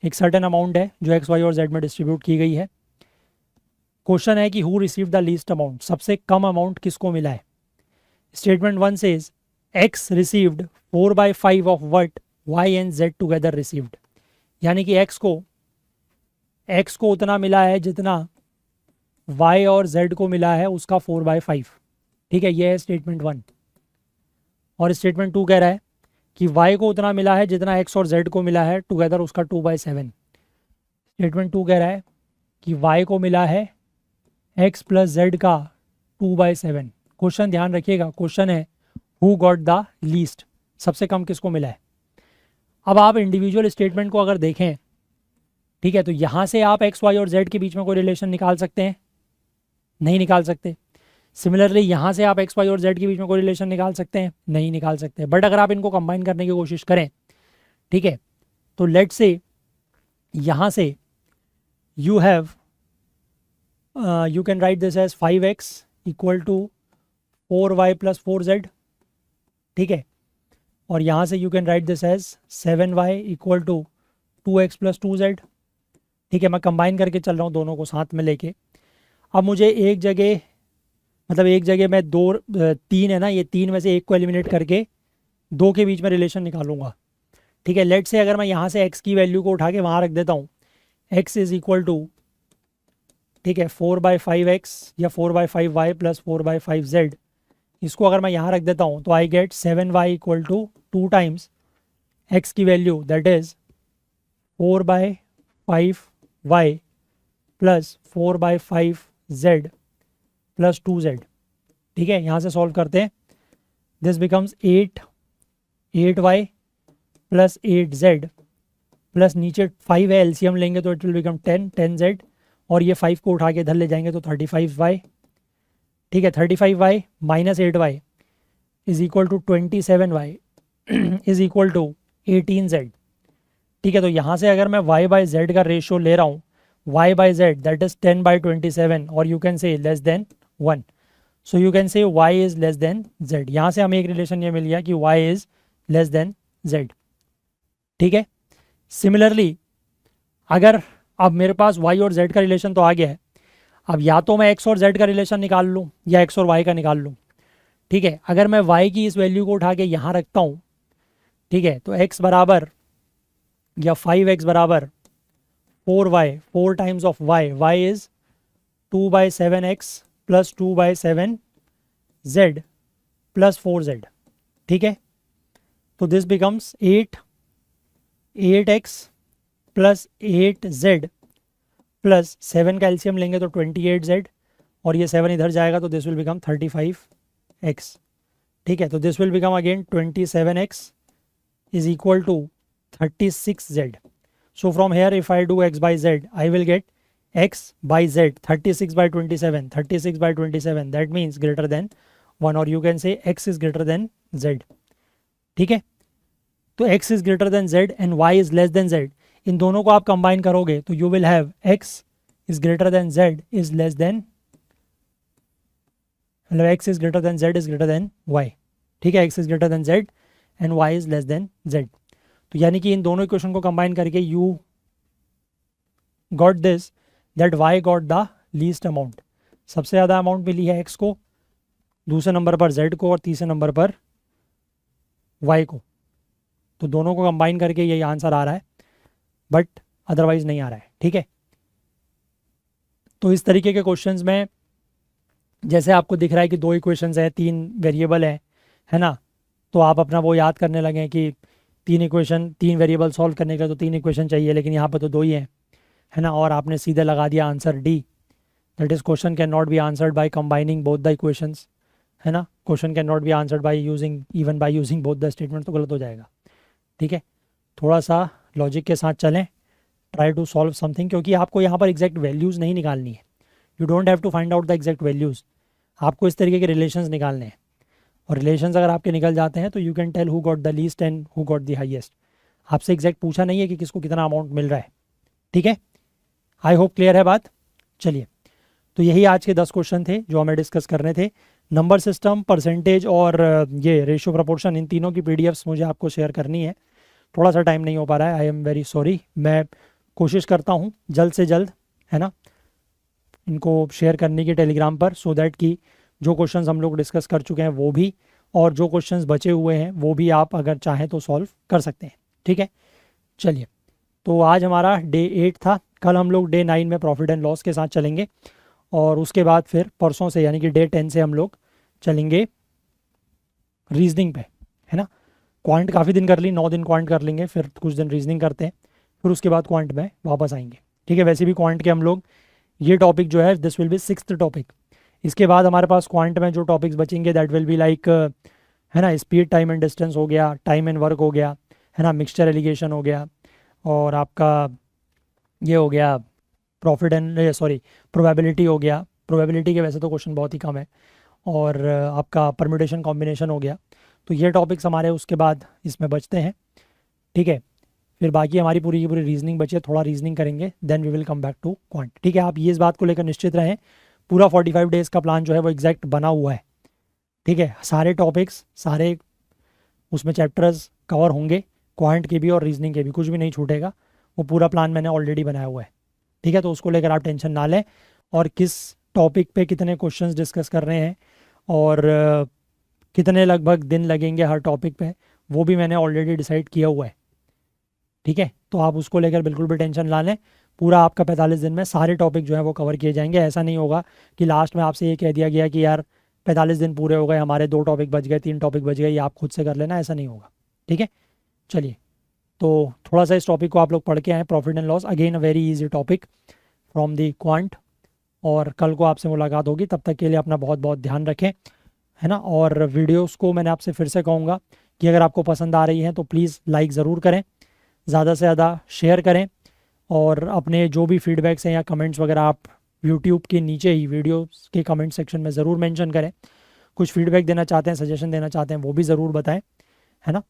एक सर्टेन अमाउंट है जो एक्स वाई और जेड में डिस्ट्रीब्यूट की गई है। क्वेश्चन है कि who receive the least amount, सबसे कम अमाउंट किसको मिला है। Statement 1 says x received 4/5 of what y and z together received, यानी कि एक्स को उतना मिला है जितना वाई और जेड को मिला है उसका 4/5। ठीक है, ये है स्टेटमेंट 1। और स्टेटमेंट 2 कह रहा है कि वाई को उतना मिला है जितना एक्स और जेड को मिला है टुगेदर उसका 2/7। स्टेटमेंट 2 कह रहा है कि वाई को मिला है एक्स प्लस जेड का 2/7। क्वेश्चन ध्यान रखिएगा, क्वेश्चन है हु गॉट द लीस्ट, सबसे कम किसको मिला है। अब आप इंडिविजुअल स्टेटमेंट को अगर देखें, ठीक है, तो यहाँ से आप एक्स वाई और जेड के बीच में कोई रिलेशन निकाल सकते हैं, नहीं निकाल सकते। सिमिलरली यहाँ से आप एक्स वाई और जेड के बीच में कोई रिलेशन निकाल सकते हैं, नहीं निकाल सकते। बट अगर आप इनको कंबाइन करने की कोशिश करें, ठीक है, तो लेट से यहाँ से you can write this as 5x equal to 4y plus 4z। ठीक है, और यहाँ से you can write this as 7y equal to 2x plus 2z। ठीक है, मैं कंबाइन करके चल रहा हूँ दोनों को साथ में लेके। अब मुझे एक जगह मैं 3 है ना, ये 3 में से एक को एलिमिनेट करके 2 के बीच में रिलेशन निकालूंगा। ठीक है, लेट से अगर मैं यहाँ से x की वैल्यू को उठा के वहाँ रख देता हूँ, x इज इक्वल टू, ठीक है, 4/5x या 4/5y प्लस 4/5z, इसको अगर मैं यहाँ रख देता हूँ तो I get 7y equal to 2 times x की value that is 4/5y plus 4/5z plus 2z। ठीक है, यहाँ से सॉल्व करते हैं, this becomes 8y plus 8z plus नीचे 5 है, एलसीएम लेंगे तो इट विल बिकम 10z, और ये 5 को उठा के इधर ले जाएंगे तो 35y। ठीक है, 35y minus 8y is equal to 27y is equal to 18z। ठीक है, तो यहाँ से अगर मैं y बाई जेड का रेशियो ले रहा हूँ, y by z that is 10/27, और you can say less than 1। So you can say y is less than z। यहाँ से हमें एक रिलेशन ये मिल गया कि y is less than z। ठीक है। सिमिलरली अगर अब मेरे पास y और z का रिलेशन तो आ गया है, अब या तो मैं x और z का रिलेशन निकाल लूँ या x और y का निकाल लूँ। ठीक है। अगर मैं y की इस वैल्यू को उठा के यहाँ रखता हूँ, ठीक है, तो x बराबर या 5x बराबर 4y, 4 times of y, y is 2/7x plus 2/7z plus 4z। ठीक है। तो this becomes 8x plus 8z plus 7 का एलसीएम लेंगे तो 28z, और ये 7 इधर जाएगा तो दिस विल बिकम 35x। ठीक है। तो this will become again 27x is equal to 36z. So from here if I do x by z, I will get x by z 36 by 27, 36 by 27, that means greater than 1, or you can say x is greater than z. ठीक है। तो x is greater than z and y is less than z, इन दोनों को आप combine करोगे तो you will have x is greater than z is less than, मतलब x is greater than z is greater than y। ठीक है। x is greater than z and y is less than z। तो यानी कि इन दोनों equation को combine करके you got this that y got the least amount. सबसे ज़्यादा अमाउंट मिली है x को, दूसरे नंबर पर z को, और तीसरे नंबर पर y को। तो दोनों को कंबाइन करके यही आंसर आ रहा है, बट अदरवाइज नहीं आ रहा है। ठीक है। तो इस तरीके के क्वेश्चंस में जैसे आपको दिख रहा है कि 2 इक्वेशंस है, 3 वेरिएबल है ना, तो आप अपना वो याद करने लगे कि 3 वेरिएबल सॉल्व करने का तो 3 इक्वेशन चाहिए, लेकिन यहाँ पर तो 2 ही हैं, है ना, और आपने सीधे लगा दिया answer D, that is question can not be answered by combining both the equations, है ना। Question can not be answered by using both the statement, तो गलत हो जाएगा। ठीक है। थोड़ा सा लॉजिक के साथ चलें, ट्राई टू सॉल्व समथिंग, क्योंकि आपको यहाँ पर एग्जैक्ट वैल्यूज़ नहीं निकालनी है। You don't have to find out the exact values, आपको इस तरीके के रिलेशंस निकालने हैं, और रिलेशंस अगर आपके निकल जाते हैं तो you can tell who got the least and who got the highest. आपसे एग्जैक्ट पूछा नहीं है कि किसको कितना अमाउंट मिल रहा है। ठीक है। आई होप क्लियर है बात। चलिए, तो यही आज के 10 क्वेश्चन थे जो हमें डिस्कस करने थे। नंबर सिस्टम, परसेंटेज और ये रेशियो प्रपोर्शन, इन तीनों की पीडीएफ्स मुझे आपको शेयर करनी है। थोड़ा सा टाइम नहीं हो पा रहा है, आई एम वेरी सॉरी। मैं कोशिश करता हूँ जल्द से जल्द, है ना, इनको शेयर करने की टेलीग्राम पर, सो दैट कि जो क्वेश्चंस हम लोग डिस्कस कर चुके हैं वो भी, और जो क्वेश्चंस बचे हुए हैं वो भी आप अगर चाहें तो सॉल्व कर सकते हैं। ठीक है। चलिए, तो आज हमारा डे 8 था, कल हम लोग डे 9 में प्रॉफिट एंड लॉस के साथ चलेंगे, और उसके बाद फिर परसों से यानी कि डे 10 से हम लोग चलेंगे रीजनिंग पे, है ना। क्वांट काफ़ी दिन कर ली, 9 दिन क्वांट कर लेंगे, फिर कुछ दिन रीजनिंग करते हैं, फिर उसके बाद क्वांट में वापस आएंगे। ठीक है। वैसे भी क्वांट के हम लोग ये टॉपिक जो है this will be 6th topic. इसके बाद हमारे पास क्वांट में जो टॉपिक्स बचेंगे दैट विल बी लाइक, है ना, स्पीड, टाइम एंड डिस्टेंस हो गया, टाइम एंड वर्क हो गया, है ना, मिक्सचर एलिगेशन हो गया, और आपका ये हो गया प्रॉफिट एंड प्रोबेबिलिटी हो गया। प्रोबेबिलिटी के वैसे तो क्वेश्चन बहुत ही कम है, और आपका परम्यूटेशन कॉम्बिनेशन हो गया। तो ये टॉपिक्स हमारे उसके बाद इसमें बचते हैं। ठीक है। फिर बाकी हमारी पूरी की पूरी रीजनिंग बची है, थोड़ा रीजनिंग करेंगे, then we will come back to quant. ठीक है। आप ये इस बात को लेकर निश्चित रहें, पूरा 45 डेज़ का प्लान जो है वो एग्जैक्ट बना हुआ है। ठीक है। सारे टॉपिक्स, सारे उसमें चैप्टर्स कवर होंगे, क्वांट के भी और रीजनिंग के भी, कुछ भी नहीं छूटेगा। वो पूरा प्लान मैंने ऑलरेडी बनाया हुआ है। ठीक है। तो उसको लेकर आप टेंशन ना लें, और किस टॉपिक पे कितने क्वेश्चंस डिस्कस कर रहे हैं और कितने लगभग दिन लगेंगे हर टॉपिक पे, वो भी मैंने ऑलरेडी डिसाइड किया हुआ है। ठीक है। तो आप उसको लेकर बिल्कुल भी टेंशन ना लें, पूरा आपका 45 दिन में सारे टॉपिक जो है वो कवर किए जाएंगे। ऐसा नहीं होगा कि लास्ट में आपसे ये कह दिया गया कि यार 45 दिन पूरे हो गए, हमारे 2 टॉपिक बच गए, 3 टॉपिक बच गए, ये आप खुद से कर लेना, ऐसा नहीं होगा। ठीक है। चलिए, तो थोड़ा सा इस टॉपिक को आप लोग पढ़ के आएँ, profit and loss, again a very easy topic from the quant, और कल को आपसे मुलाकात होगी। तब तक के लिए अपना बहुत बहुत ध्यान रखें, है ना। और वीडियोस को मैंने आपसे फिर से कहूँगा कि अगर आपको पसंद आ रही है तो प्लीज़ लाइक ज़रूर करें, ज़्यादा से ज़्यादा शेयर करें, और अपने जो भी फीडबैक्स हैं या कमेंट्स वगैरह आप यूट्यूब के नीचे ही वीडियो के कमेंट सेक्शन में ज़रूर मेंशन करें। कुछ फीडबैक देना चाहते हैं, सजेशन देना चाहते हैं, वो भी ज़रूर बताएं, है ना।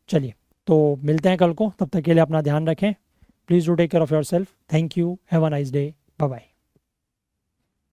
चलिए, तो मिलते हैं कल को, तब तक के लिए अपना ध्यान रखें। Please do take care of yourself. Thank you, have a nice day, bye bye.